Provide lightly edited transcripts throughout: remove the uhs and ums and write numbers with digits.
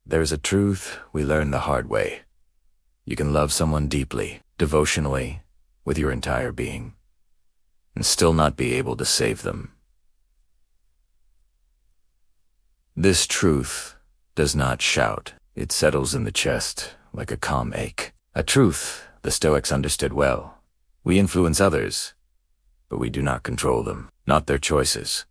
There's a truth we learn the hard way. You can love someone deeply, devotionally, with your entire being, and still not be able to save them. This truth does not shout. It settles in the chest like a calm ache. A truth the Stoics understood well. We influence others, but we do not control them. Not their choices,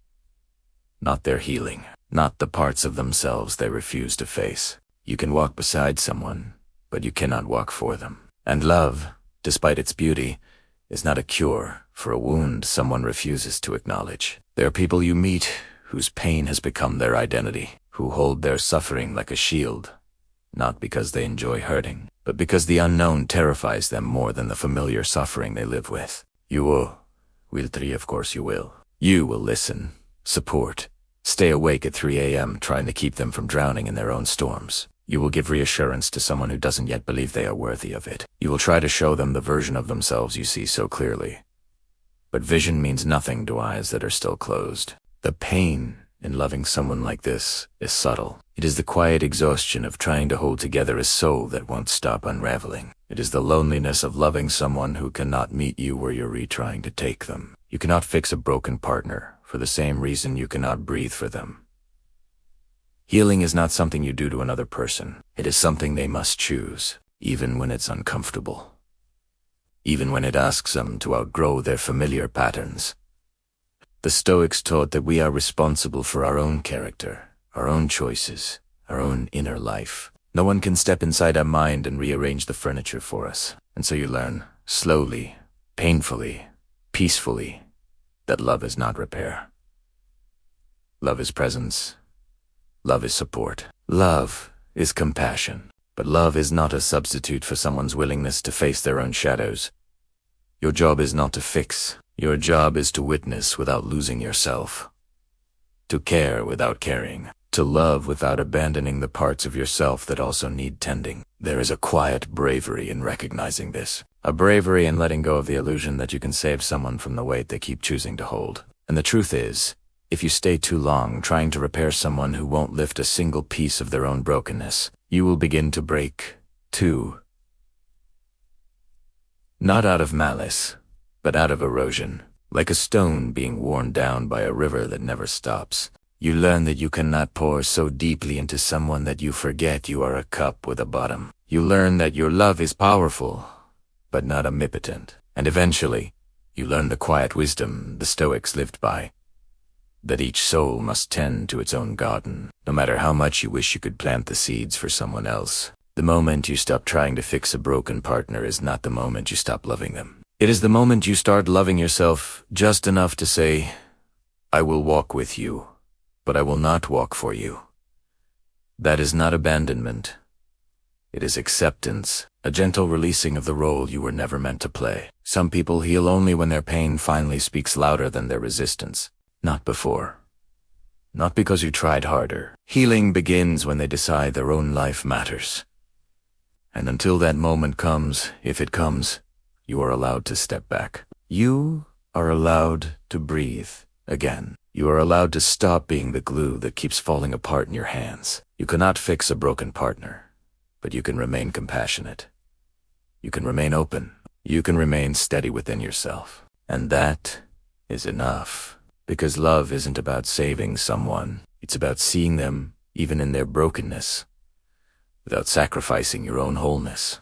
not their healing, not the parts of themselves they refuse to face. You can walk beside someone, but you cannot walk for them. And love, despite its beauty, is not a cure for a wound someone refuses to acknowledge. There are people you meet whose pain has become their identity, who hold their suffering like a shield, not because they enjoy hurting, but because the unknown terrifies them more than the familiar suffering they live with. You will, Wiltri, of course you will. You will listen, support, stay awake at 3 a.m. trying to keep them from drowning in their own storms. You will give reassurance to someone who doesn't yet believe they are worthy of it. You will try to show them the version of themselves you see so clearly. But vision means nothing to eyes that are still closed. The pain in loving someone like this is subtle. It is the quiet exhaustion of trying to hold together a soul that won't stop unraveling. It is the loneliness of loving someone who cannot meet you where you're trying to take them. You cannot fix a broken partner for the same reason you cannot breathe for them. Healing is not something you do to another person. It is something they must choose, even when it's uncomfortable. Even when it asks them to outgrow their familiar patterns. The Stoics taught that we are responsible for our own character, our own choices, our own inner life. No one can step inside our mind and rearrange the furniture for us. And so you learn, slowly, painfully, peacefully, that love is not repair. Love is presence. Love is support. Love is compassion. But love is not a substitute for someone's willingness to face their own shadows. Your job is not to fix. Your job is to witness without losing yourself. To care without caring. To love without abandoning the parts of yourself that also need tending. There is a quiet bravery in recognizing this. A bravery in letting go of the illusion that you can save someone from the weight they keep choosing to hold. And the truth is, if you stay too long trying to repair someone who won't lift a single piece of their own brokenness, you will begin to break, too. Not out of malice, but out of erosion. Like a stone being worn down by a river that never stops. You learn that you cannot pour so deeply into someone that you forget you are a cup with a bottom. You learn that your love is powerful, but not omnipotent. And eventually, you learn the quiet wisdom the Stoics lived by. That each soul must tend to its own garden, no matter how much you wish you could plant the seeds for someone else. The moment you stop trying to fix a broken partner is not the moment you stop loving them. It is the moment you start loving yourself just enough to say, I will walk with you, but I will not walk for you. That is not abandonment. It is acceptance, a gentle releasing of the role you were never meant to play. Some people heal only when their pain finally speaks louder than their resistance. Not before. Not because you tried harder. Healing begins when they decide their own life matters. And until that moment comes, if it comes, you are allowed to step back. You are allowed to breathe again. You are allowed to stop being the glue that keeps falling apart in your hands. You cannot fix a broken partner, but you can remain compassionate. You can remain open. You can remain steady within yourself. And that is enough. Because love isn't about saving someone. It's about seeing them, even in their brokenness, without sacrificing your own wholeness.